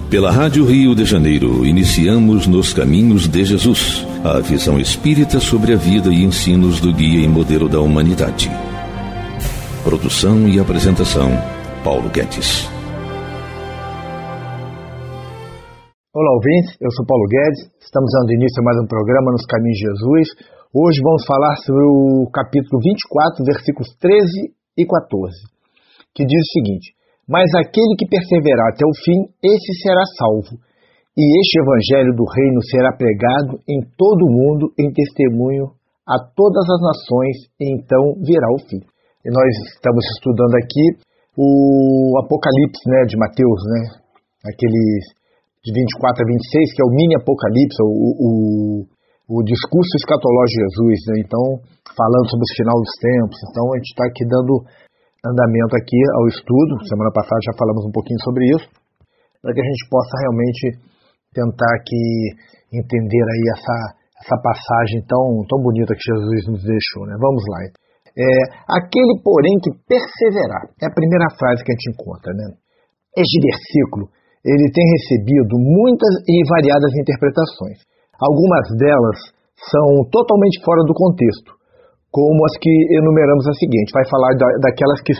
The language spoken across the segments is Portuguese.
Pela Rádio Rio de Janeiro, iniciamos Nos Caminhos de Jesus, a visão espírita sobre a vida e ensinos do guia e modelo da humanidade. Produção e apresentação, Paulo Guedes. Olá, ouvintes, eu sou Paulo Guedes, estamos dando início a mais um programa Nos Caminhos de Jesus. Hoje vamos falar sobre o capítulo 24, versículos 13 e 14, que diz o seguinte: mas aquele que perseverar até o fim, esse será salvo. E este evangelho do reino será pregado em todo o mundo em testemunho a todas as nações, e então virá o fim. E nós estamos estudando aqui o Apocalipse, de Mateus, aquele de 24 a 26, que é o mini Apocalipse, o discurso escatológico de Jesus, Então, falando sobre o final dos tempos. Então, a gente está aqui dando andamento aqui ao estudo. Semana passada já falamos um pouquinho sobre isso, para que a gente possa realmente tentar aqui entender aí essa passagem tão bonita que Jesus nos deixou, Vamos lá. Aquele, porém, que perseverar, é a primeira frase que a gente encontra, Este versículo, ele tem recebido muitas e variadas interpretações. Algumas delas são totalmente fora do contexto, como as que enumeramos a seguinte. Vai falar daquelas que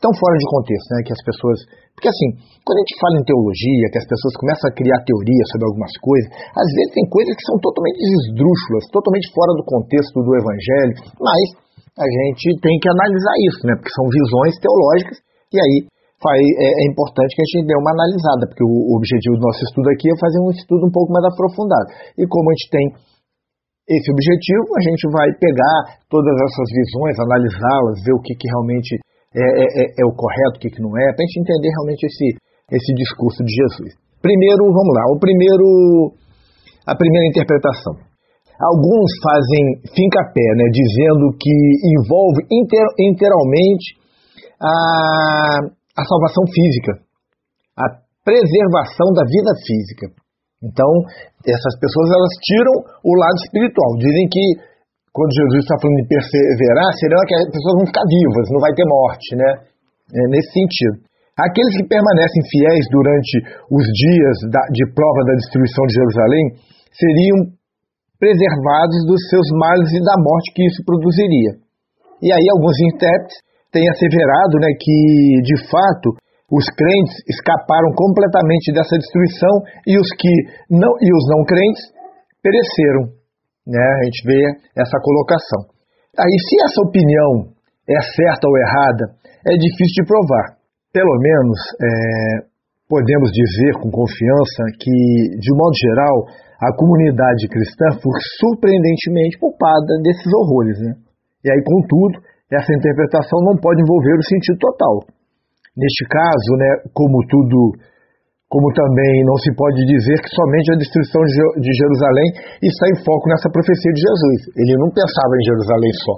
tão fora de contexto, que as pessoas... Porque assim, quando a gente fala em teologia, que as pessoas começam a criar teorias sobre algumas coisas, às vezes tem coisas que são totalmente esdrúxulas, totalmente fora do contexto do evangelho, mas a gente tem que analisar isso, porque são visões teológicas, e aí é importante que a gente dê uma analisada, porque o objetivo do nosso estudo aqui é fazer um estudo um pouco mais aprofundado. E como a gente tem esse objetivo, a gente vai pegar todas essas visões, analisá-las, ver o que realmente é o correto, o que não é, para a gente entender realmente esse discurso de Jesus. Primeiro, vamos lá, a primeira interpretação. Alguns fazem fincapé, dizendo que envolve inteiramente a salvação física, a preservação da vida física. Então, essas pessoas, elas tiram o lado espiritual. Dizem que, quando Jesus está falando de perseverar, será que as pessoas vão ficar vivas, não vai ter morte, nesse sentido. Aqueles que permanecem fiéis durante os dias de prova da destruição de Jerusalém seriam preservados dos seus males e da morte que isso produziria. E aí, alguns intérpretes têm asseverado, que, de fato, os crentes escaparam completamente dessa destruição e os não crentes pereceram. A gente vê essa colocação. Aí, se essa opinião é certa ou errada, é difícil de provar. Pelo menos, podemos dizer com confiança que, de modo geral, a comunidade cristã foi surpreendentemente poupada desses horrores. E aí, contudo, essa interpretação não pode envolver o sentido total. Neste caso, como também não se pode dizer que somente a destruição de Jerusalém está em foco nessa profecia de Jesus. Ele não pensava em Jerusalém só,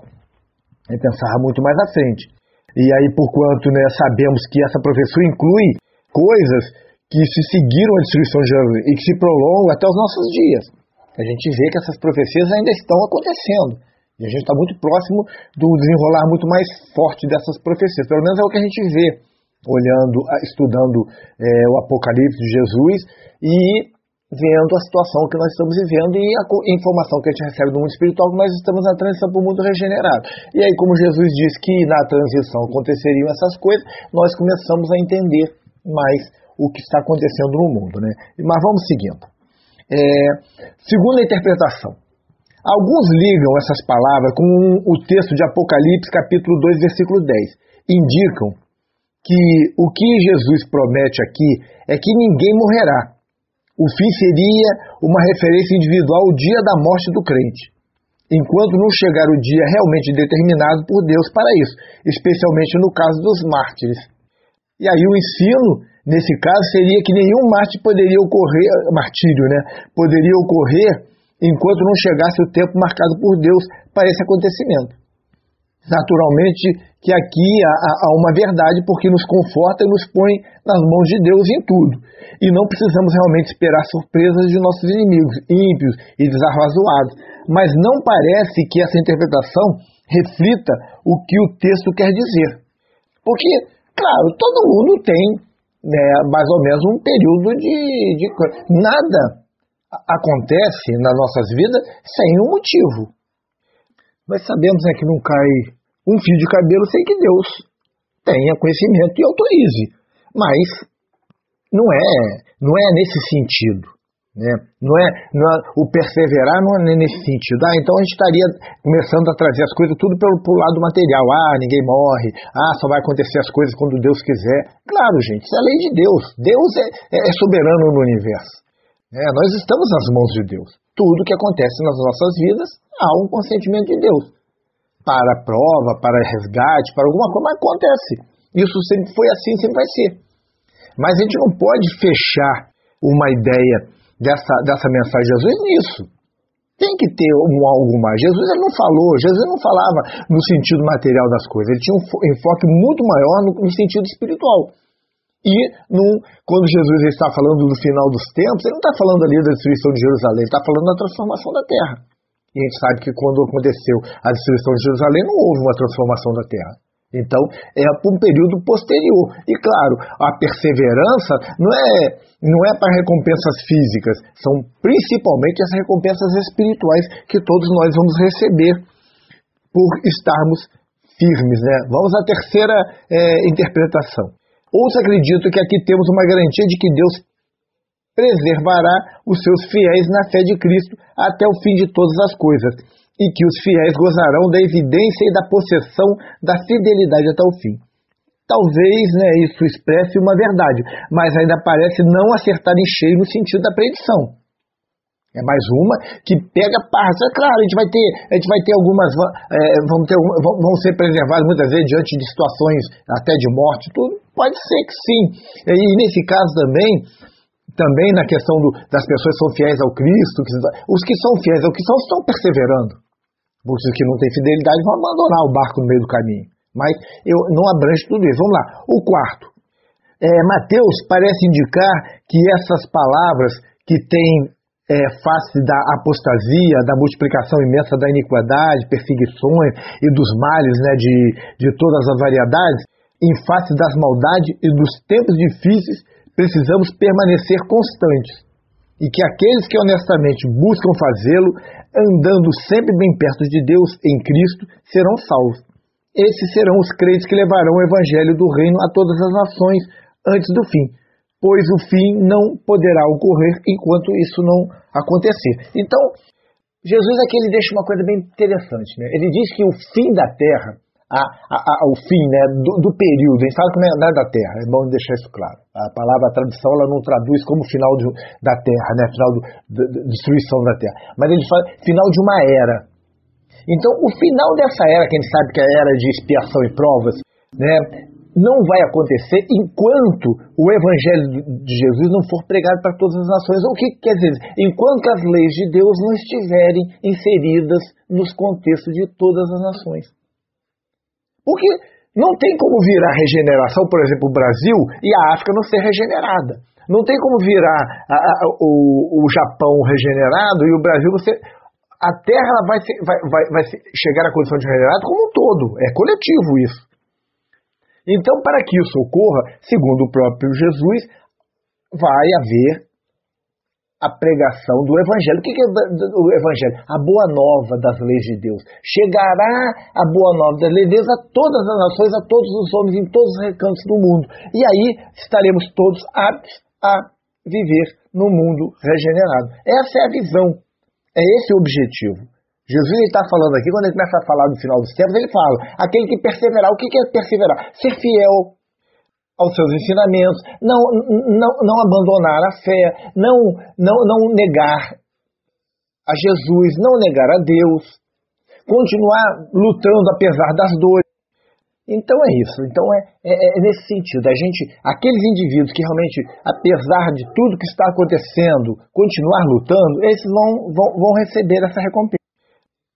ele pensava muito mais à frente. E aí, porquanto sabemos que essa profecia inclui coisas que se seguiram à destruição de Jerusalém e que se prolongam até os nossos dias. A gente vê que essas profecias ainda estão acontecendo. E a gente está muito próximo do desenrolar muito mais forte dessas profecias. Pelo menos é o que a gente vê, estudando o Apocalipse de Jesus e vendo a situação que nós estamos vivendo e a informação que a gente recebe do mundo espiritual, que nós estamos na transição para o mundo regenerado. E aí, como Jesus disse que na transição aconteceriam essas coisas, nós começamos a entender mais o que está acontecendo no mundo. Mas vamos seguindo. Segunda interpretação. Alguns ligam essas palavras com o texto de Apocalipse, capítulo 2, versículo 10. Indicam que o que Jesus promete aqui é que ninguém morrerá. O fim seria uma referência individual ao dia da morte do crente, enquanto não chegar o dia realmente determinado por Deus para isso, especialmente no caso dos mártires. E aí o ensino, nesse caso, seria que nenhum martírio poderia ocorrer enquanto não chegasse o tempo marcado por Deus para esse acontecimento. Naturalmente que aqui há uma verdade, porque nos conforta e nos põe nas mãos de Deus em tudo. E não precisamos realmente esperar surpresas de nossos inimigos, ímpios e desarrazoados. Mas não parece que essa interpretação reflita o que o texto quer dizer. Porque, claro, todo mundo tem mais ou menos um período de... Nada acontece nas nossas vidas sem um motivo. Nós sabemos que não cai um fio de cabelo sem que Deus tenha conhecimento e autorize. Mas não é nesse sentido. Né? O perseverar não é nesse sentido. Então a gente estaria começando a trazer as coisas tudo pelo lado material. Ninguém morre. Só vai acontecer as coisas quando Deus quiser. Claro, gente, isso é a lei de Deus. Deus é soberano no universo. Nós estamos nas mãos de Deus. Tudo que acontece nas nossas vidas há um consentimento de Deus. Para prova, para resgate, para alguma coisa, mas acontece. Isso sempre foi assim, sempre vai ser. Mas a gente não pode fechar uma ideia dessa mensagem de Jesus nisso. Tem que ter algo mais. Jesus não falava no sentido material das coisas. Ele tinha um enfoque muito maior no sentido espiritual. E quando Jesus está falando do final dos tempos, ele não está falando ali da destruição de Jerusalém, ele está falando da transformação da terra. E a gente sabe que quando aconteceu a destruição de Jerusalém, não houve uma transformação da terra. Então, é um período posterior. E claro, a perseverança não é para recompensas físicas, são principalmente as recompensas espirituais que todos nós vamos receber por estarmos firmes. Né? Vamos à terceira interpretação. Outros acreditam que aqui temos uma garantia de que Deus preservará os seus fiéis na fé de Cristo até o fim de todas as coisas, e que os fiéis gozarão da evidência e da possessão da fidelidade até o fim. Talvez isso expresse uma verdade, mas ainda parece não acertar em cheio no sentido da predição. É mais uma que pega partes. Claro, a gente vai ter algumas, vão ser preservadas muitas vezes diante de situações até de morte, tudo. Pode ser que sim. E nesse caso também na questão das pessoas que são fiéis ao Cristo, os que são fiéis ao Cristo estão perseverando. Os que não têm fidelidade vão abandonar o barco no meio do caminho. Mas não abrange tudo isso. Vamos lá. O quarto. Mateus parece indicar que essas palavras que têm face da apostasia, da multiplicação imensa da iniquidade, perseguições e dos males, de todas as variedades, em face das maldades e dos tempos difíceis, precisamos permanecer constantes. E que aqueles que honestamente buscam fazê-lo, andando sempre bem perto de Deus em Cristo, serão salvos. Esses serão os crentes que levarão o evangelho do reino a todas as nações antes do fim, pois o fim não poderá ocorrer enquanto isso não acontecer. Então, Jesus aqui ele deixa uma coisa bem interessante. Né? Ele diz que o fim da terra, o fim do período, a gente fala que não é da terra, é bom deixar isso claro. A palavra, a tradução, ela não traduz como final da terra, final da destruição da terra, mas ele fala final de uma era. Então, o final dessa era, que a gente sabe que é a era de expiação e provas, não vai acontecer enquanto o evangelho de Jesus não for pregado para todas as nações. O que quer dizer? Enquanto as leis de Deus não estiverem inseridas nos contextos de todas as nações. Porque não tem como virar regeneração, por exemplo, o Brasil e a África não ser regenerada. Não tem como virar o Japão regenerado e o Brasil não ser... A Terra vai chegar à condição de regenerado como um todo. É coletivo isso. Então, para que isso ocorra, segundo o próprio Jesus, vai haver a pregação do Evangelho. O que é o Evangelho? A boa nova das leis de Deus. Chegará a boa nova das leis de Deus a todas as nações, a todos os homens, em todos os recantos do mundo. E aí estaremos todos aptos a viver no mundo regenerado. Essa é a visão. É esse o objetivo. Jesus está falando aqui, quando ele começa a falar do final dos tempos, ele fala, aquele que perseverar. O que é perseverar? Ser fiel aos seus ensinamentos, não abandonar a fé, não negar a Jesus, não negar a Deus, continuar lutando apesar das dores. Então é isso, então é nesse sentido, aqueles indivíduos que realmente, apesar de tudo que está acontecendo, continuar lutando, esses vão receber essa recompensa.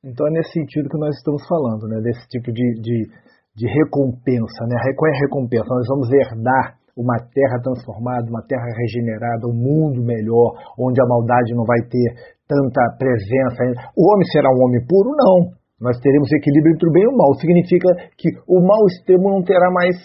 Então é nesse sentido que nós estamos falando, desse tipo de recompensa, Qual é a recompensa? Nós vamos herdar uma terra transformada, uma terra regenerada, um mundo melhor, onde a maldade não vai ter tanta presença. O homem será um homem puro? Não. Nós teremos equilíbrio entre o bem e o mal. Significa que o mal extremo não terá mais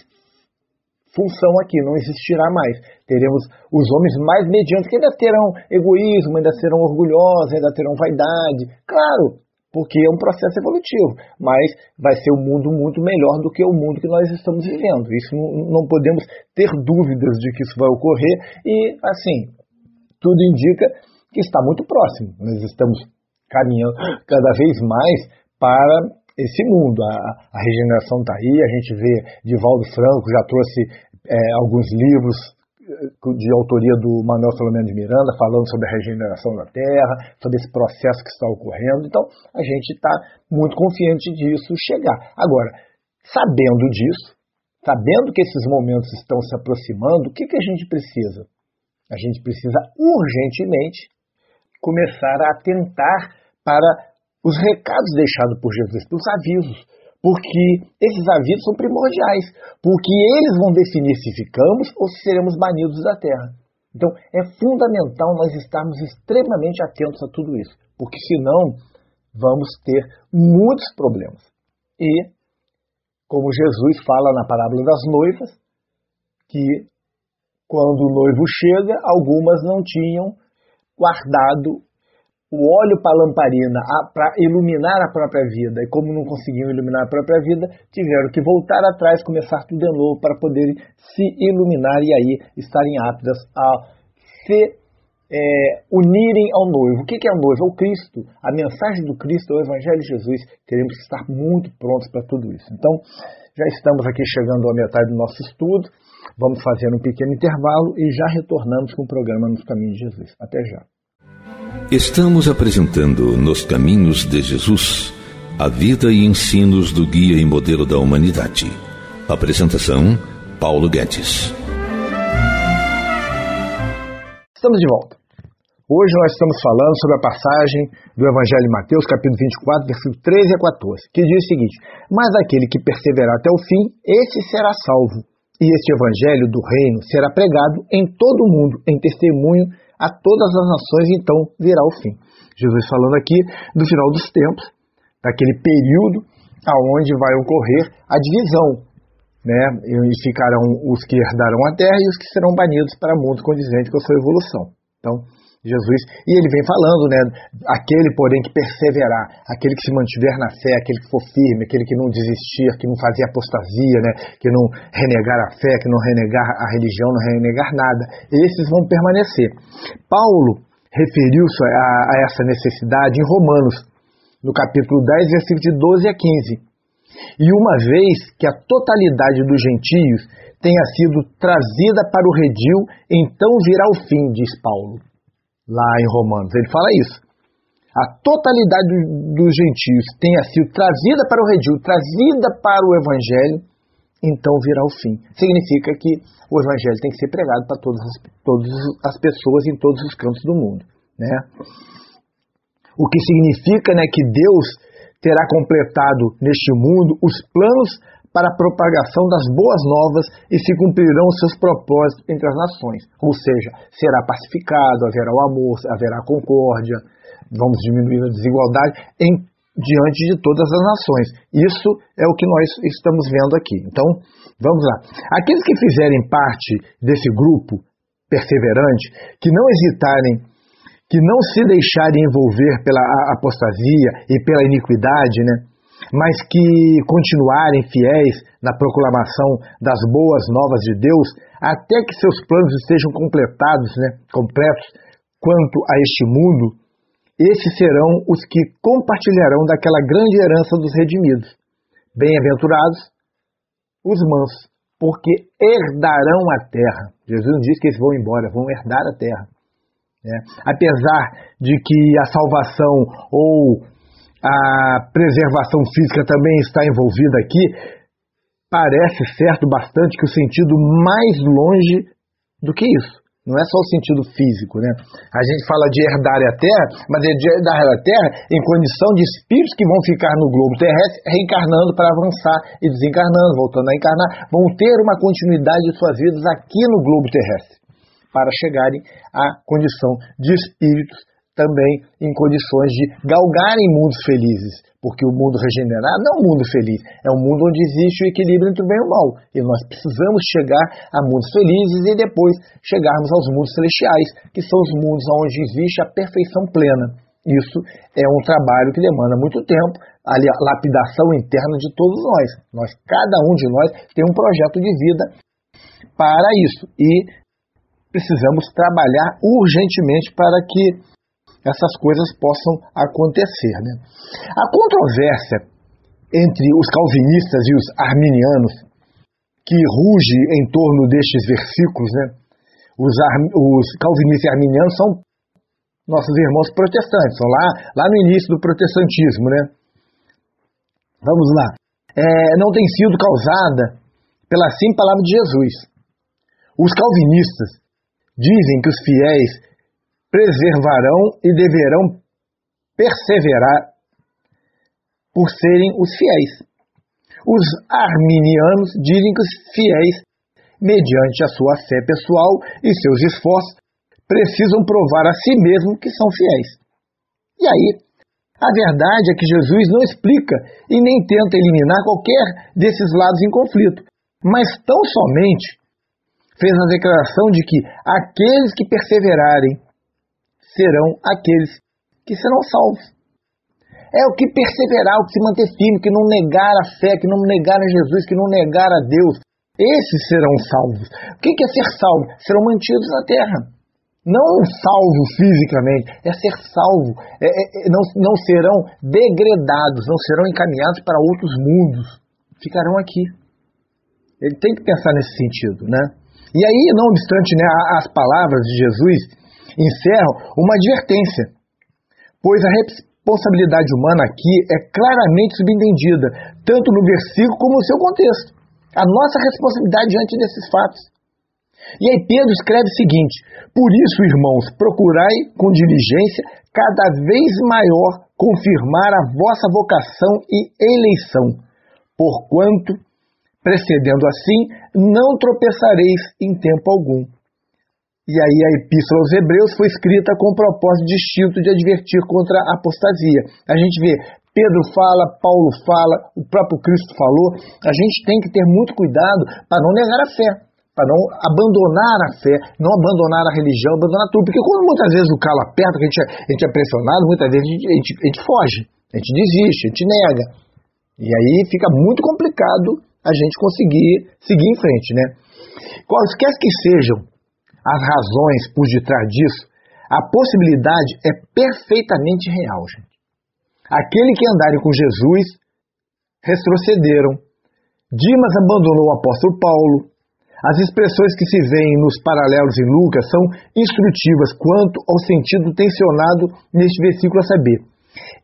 função aqui, não existirá mais. Teremos os homens mais medianos, que ainda terão egoísmo, ainda serão orgulhosos, ainda terão vaidade. Claro, porque é um processo evolutivo, mas vai ser um mundo muito melhor do que o mundo que nós estamos vivendo. Isso não podemos ter dúvidas de que isso vai ocorrer e, assim, tudo indica que está muito próximo. Nós estamos caminhando cada vez mais para esse mundo. A regeneração está aí, a gente vê Divaldo Franco, já trouxe alguns livros de autoria do Manuel Filomeno de Miranda, falando sobre a regeneração da Terra, sobre esse processo que está ocorrendo. Então, a gente está muito confiante disso chegar. Agora, sabendo disso, sabendo que esses momentos estão se aproximando, o que a gente precisa? A gente precisa urgentemente começar a atentar para os recados deixados por Jesus, pelos avisos, porque esses avisos são primordiais, porque eles vão definir se ficamos ou se seremos banidos da terra. Então, é fundamental nós estarmos extremamente atentos a tudo isso, porque senão vamos ter muitos problemas. E, como Jesus fala na parábola das noivas, que quando o noivo chega, algumas não tinham guardado o óleo para a lamparina, para iluminar a própria vida. E como não conseguiam iluminar a própria vida, tiveram que voltar atrás, começar tudo de novo para poderem se iluminar e aí estarem aptas a se unirem ao noivo. O que é o noivo? É o Cristo. A mensagem do Cristo é o Evangelho de Jesus. Teremos que estar muito prontos para tudo isso. Então, já estamos aqui chegando à metade do nosso estudo. Vamos fazer um pequeno intervalo e já retornamos com o programa Nos Caminhos de Jesus. Até já. Estamos apresentando Nos Caminhos de Jesus, a vida e ensinos do guia e modelo da humanidade. Apresentação, Paulo Guedes. Estamos de volta. Hoje nós estamos falando sobre a passagem do Evangelho de Mateus, capítulo 24, versículos 13 a 14, que diz o seguinte: mas aquele que perseverar até o fim, esse será salvo. E este Evangelho do Reino será pregado em todo o mundo, em testemunho a todas as nações, então virá o fim. Jesus falando aqui do final dos tempos, daquele período aonde vai ocorrer a divisão, né? E ficarão os que herdarão a terra e os que serão banidos para mundo condizente com a sua evolução. Então, Jesus, e ele vem falando, né? Aquele, porém, que perseverar, aquele que se mantiver na fé, aquele que for firme, aquele que não desistir, que não fazia apostasia, né? Que não renegar a fé, que não renegar a religião, não renegar nada, esses vão permanecer. Paulo referiu-se a essa necessidade em Romanos, no capítulo 10, versículos de 12 a 15. E uma vez que a totalidade dos gentios tenha sido trazida para o redil, então virá o fim, diz Paulo. Lá em Romanos, ele fala isso. A totalidade dos gentios tenha sido trazida para o redil, trazida para o Evangelho, então virá o fim. Significa que o Evangelho tem que ser pregado para todas as pessoas em todos os cantos do mundo, né? O que significa, né, que Deus terá completado neste mundo os planos para a propagação das boas novas e se cumprirão os seus propósitos entre as nações. Ou seja, será pacificado, haverá o amor, haverá a concórdia, vamos diminuir a desigualdade diante de todas as nações. Isso é o que nós estamos vendo aqui. Então, vamos lá. Aqueles que fizerem parte desse grupo perseverante, que não hesitarem, que não se deixarem envolver pela apostasia e pela iniquidade, né? Mas que continuarem fiéis na proclamação das boas novas de Deus, até que seus planos estejam completados, né, completos quanto a este mundo, esses serão os que compartilharão daquela grande herança dos redimidos. Bem-aventurados os mansos, porque herdarão a terra. Jesus não diz que eles vão embora, vão herdar a terra, né? Apesar de que a salvação ou a preservação física também está envolvida aqui, parece certo bastante que o sentido mais longe do que isso. Não é só o sentido físico, né? A gente fala de herdar a terra, mas é de herdar a terra em condição de espíritos que vão ficar no globo terrestre reencarnando para avançar e desencarnando, voltando a encarnar, vão ter uma continuidade de suas vidas aqui no globo terrestre, para chegarem à condição de espíritos também em condições de galgarem mundos felizes, porque o mundo regenerado não é um mundo feliz, é um mundo onde existe o equilíbrio entre o bem e o mal, e nós precisamos chegar a mundos felizes e depois chegarmos aos mundos celestiais, que são os mundos onde existe a perfeição plena. Isso é um trabalho que demanda muito tempo, a lapidação interna de todos nós. Cada um de nós tem um projeto de vida para isso, e precisamos trabalhar urgentemente para que essas coisas possam acontecer, né? A controvérsia entre os calvinistas e os arminianos, que ruge em torno destes versículos, né? Os calvinistas e arminianos são nossos irmãos protestantes, são lá no início do protestantismo, né? Vamos lá. Não tem sido causada pela simples palavra de Jesus. Os calvinistas dizem que os fiéis preservarão e deverão perseverar por serem os fiéis. Os arminianos dizem que os fiéis, mediante a sua fé pessoal e seus esforços, precisam provar a si mesmos que são fiéis. E aí, a verdade é que Jesus não explica e nem tenta eliminar qualquer desses lados em conflito, mas tão somente fez a declaração de que aqueles que perseverarem serão aqueles que serão salvos. É o que perseverar, o que se manter firme, que não negar a fé, que não negar a Jesus, que não negar a Deus. Esses serão salvos. O que é ser salvo? Serão mantidos na terra. Não salvo fisicamente, é ser salvo. Não serão degradados, não serão encaminhados para outros mundos. Ficarão aqui. Ele tem que pensar nesse sentido, né? E aí, não obstante, né, as palavras de Jesus encerram uma advertência, pois a responsabilidade humana aqui é claramente subentendida, tanto no versículo como no seu contexto. A nossa responsabilidade diante desses fatos. E aí Pedro escreve o seguinte: por isso, irmãos, procurai com diligência cada vez maior confirmar a vossa vocação e eleição, porquanto, precedendo assim, não tropeçareis em tempo algum. E aí a Epístola aos Hebreus foi escrita com o propósito distinto de advertir contra a apostasia. A gente vê, Pedro fala, Paulo fala, o próprio Cristo falou. A gente tem que ter muito cuidado para não negar a fé, para não abandonar a fé, não abandonar a religião, abandonar tudo. Porque quando muitas vezes o calo aperta, que a gente é pressionado, muitas vezes a gente foge, a gente desiste, a gente nega. E aí fica muito complicado a gente conseguir seguir em frente, né? Quaisquer que sejam as razões por detrás disso, a possibilidade é perfeitamente real, gente. Aquele que andarem com Jesus retrocederam. Dimas abandonou o apóstolo Paulo. As expressões que se veem nos paralelos em Lucas são instrutivas quanto ao sentido tensionado neste versículo, a saber: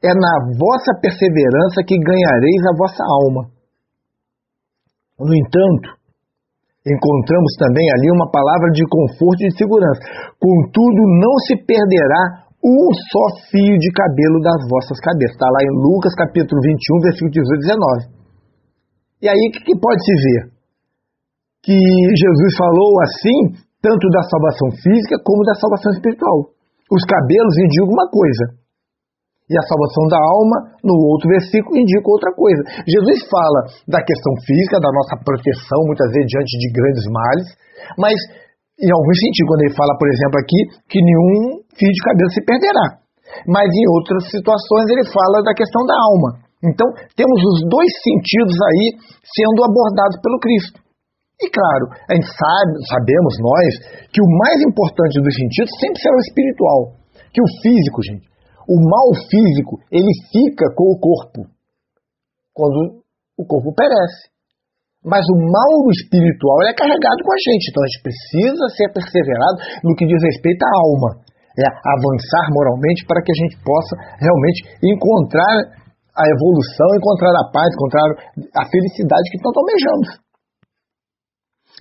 é na vossa perseverança que ganhareis a vossa alma. No entanto, encontramos também ali uma palavra de conforto e de segurança. Contudo, não se perderá um só fio de cabelo das vossas cabeças. Está lá em Lucas capítulo 21, versículo 18 e 19. E aí o que pode se ver? Que Jesus falou assim, tanto da salvação física como da salvação espiritual. Os cabelos indicam uma coisa, e a salvação da alma, no outro versículo, indica outra coisa. Jesus fala da questão física, da nossa proteção, muitas vezes diante de grandes males, mas em algum sentido, quando ele fala, por exemplo, aqui, que nenhum fio de cabelo se perderá. Mas em outras situações ele fala da questão da alma. Então, temos os dois sentidos aí sendo abordados pelo Cristo. E claro, a gente sabemos nós, que o mais importante dos sentidos sempre será o espiritual. Que o físico, gente, o mal físico, ele fica com o corpo, quando o corpo perece. Mas o mal espiritual ele é carregado com a gente. Então a gente precisa ser perseverado no que diz respeito à alma. É avançar moralmente para que a gente possa realmente encontrar a evolução, encontrar a paz, encontrar a felicidade que tanto almejamos.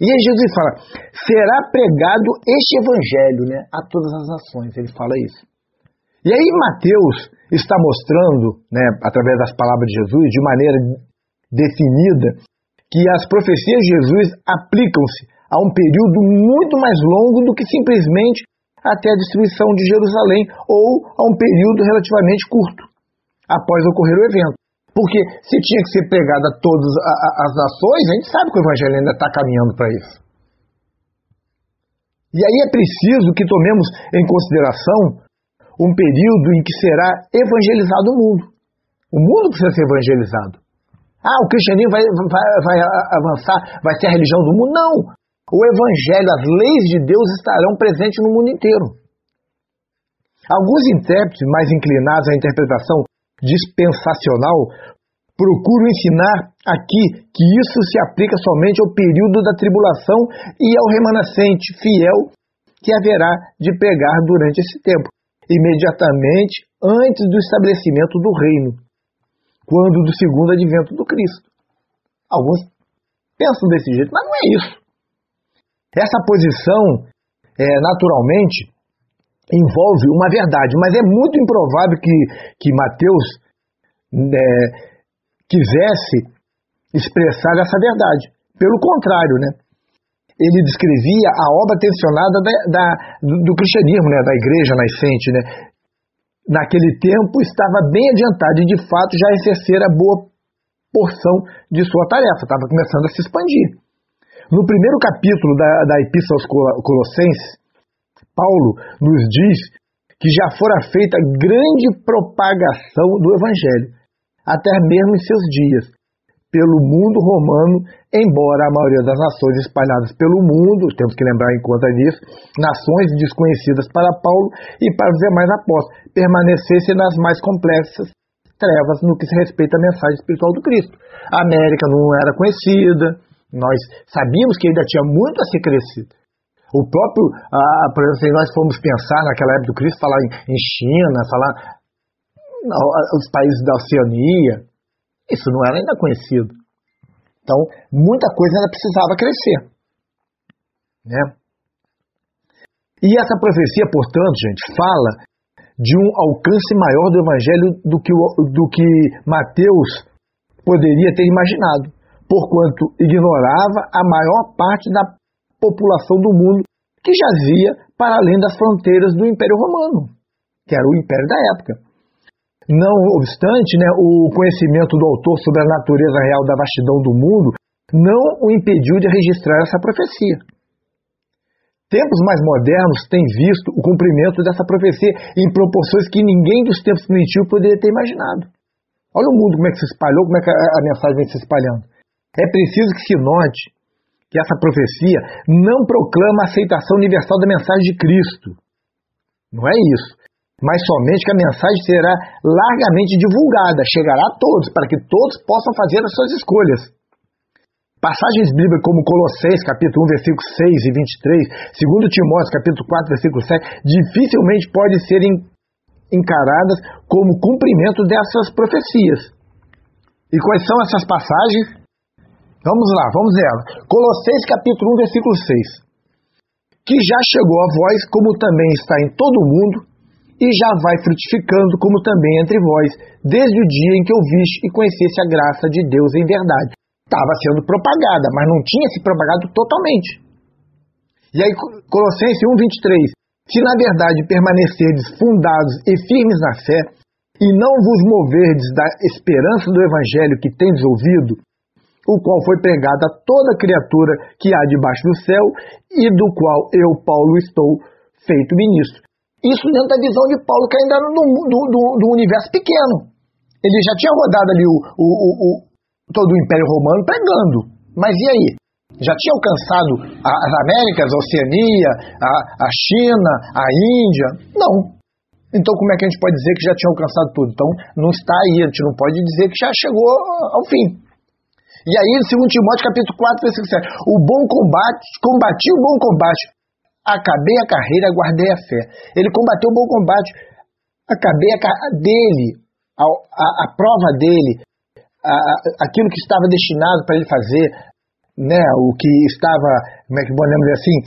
E aí Jesus fala: será pregado este evangelho, né, a todas as nações. Ele fala isso. E aí Mateus está mostrando, né, através das palavras de Jesus, de maneira definida, que as profecias de Jesus aplicam-se a um período muito mais longo do que simplesmente até a destruição de Jerusalém, ou a um período relativamente curto, após ocorrer o evento. Porque se tinha que ser pregado a todas as nações, a gente sabe que o Evangelho ainda está caminhando para isso. E aí é preciso que tomemos em consideração um período em que será evangelizado o mundo. O mundo precisa ser evangelizado. O cristianismo vai avançar, vai ser a religião do mundo? Não! O Evangelho, as leis de Deus estarão presentes no mundo inteiro. Alguns intérpretes mais inclinados à interpretação dispensacional procuram ensinar aqui que isso se aplica somente ao período da tribulação e ao remanescente fiel que haverá de pregar durante esse tempo, imediatamente antes do estabelecimento do reino, quando do segundo advento do Cristo. Alguns pensam desse jeito, mas não é isso. Essa posição, naturalmente, envolve uma verdade, mas é muito improvável que Mateus quisesse expressar essa verdade. Pelo contrário, ele descrevia a obra tensionada do cristianismo, da igreja nascente. Naquele tempo estava bem adiantado e, de fato, já exercera boa porção de sua tarefa, estava começando a se expandir. No primeiro capítulo da Epístola aos Colossenses, Paulo nos diz que já fora feita grande propagação do Evangelho, até mesmo em seus dias, pelo mundo romano, embora a maioria das nações espalhadas pelo mundo, temos que lembrar em conta disso, nações desconhecidas para Paulo e para os demais apóstolos, permanecessem nas mais complexas trevas no que se respeita à mensagem espiritual do Cristo. A América não era conhecida, nós sabíamos que ainda tinha muito a ser crescido. O próprio, por exemplo, se nós formos pensar naquela época do Cristo, falar em China, falar os países da Oceania, isso não era ainda conhecido. Então, muita coisa ainda precisava crescer. E essa profecia, portanto, gente, fala de um alcance maior do Evangelho do que Mateus poderia ter imaginado, porquanto ignorava a maior parte da população do mundo que jazia para além das fronteiras do Império Romano, que era o império da época. Não obstante, o conhecimento do autor sobre a natureza real da vastidão do mundo não o impediu de registrar essa profecia. Tempos mais modernos têm visto o cumprimento dessa profecia em proporções que ninguém dos tempos primitivos poderia ter imaginado. Olha o mundo como é que se espalhou, como é que a mensagem vem se espalhando. É preciso que se note que essa profecia não proclama a aceitação universal da mensagem de Cristo. Não é isso. Mas somente que a mensagem será largamente divulgada, chegará a todos, para que todos possam fazer as suas escolhas. Passagens bíblicas como Colossenses, capítulo 1, versículos 6 e 23, 2 Timóteo, capítulo 4, versículo 7, dificilmente podem ser encaradas como cumprimento dessas profecias. E quais são essas passagens? Vamos lá, vamos nela. Colossenses, capítulo 1, versículo 6. Que já chegou a vós, como também está em todo o mundo, e já vai frutificando, como também entre vós, desde o dia em que ouviste e conhecesse a graça de Deus em verdade. Estava sendo propagada, mas não tinha se propagado totalmente. E aí, Colossenses 1:23. Se na verdade permanecerdes fundados e firmes na fé, e não vos moverdes da esperança do Evangelho que tendes ouvido, o qual foi pregado a toda criatura que há debaixo do céu, e do qual eu, Paulo, estou feito ministro. Isso dentro da visão de Paulo, que ainda era do universo pequeno. Ele já tinha rodado ali todo o Império Romano pregando. Mas e aí? Já tinha alcançado as Américas, a Oceania, a China, a Índia? Não. Então como é que a gente pode dizer que já tinha alcançado tudo? Então não está aí, a gente não pode dizer que já chegou ao fim. E aí, 2 Timóteo, capítulo 4, versículo 7. Combati o bom combate, acabei a carreira, guardei a fé. Ele combateu o bom combate, acabei a prova dele, aquilo que estava destinado para ele fazer, o que estava, como é que podemos dizer assim,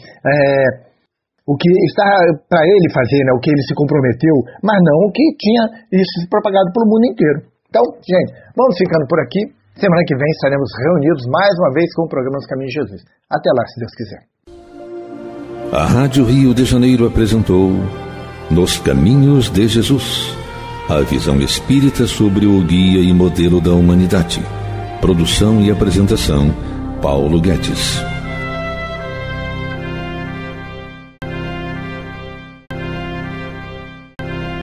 o que estava para ele fazer, o que ele se comprometeu, mas não o que tinha isso se propagado pelo mundo inteiro. Então, gente, vamos ficando por aqui. Semana que vem estaremos reunidos mais uma vez com o programa Nos Caminhos de Jesus. Até lá, se Deus quiser. A Rádio Rio de Janeiro apresentou Nos Caminhos de Jesus, a visão espírita sobre o guia e modelo da humanidade. Produção e apresentação, Paulo Guedes.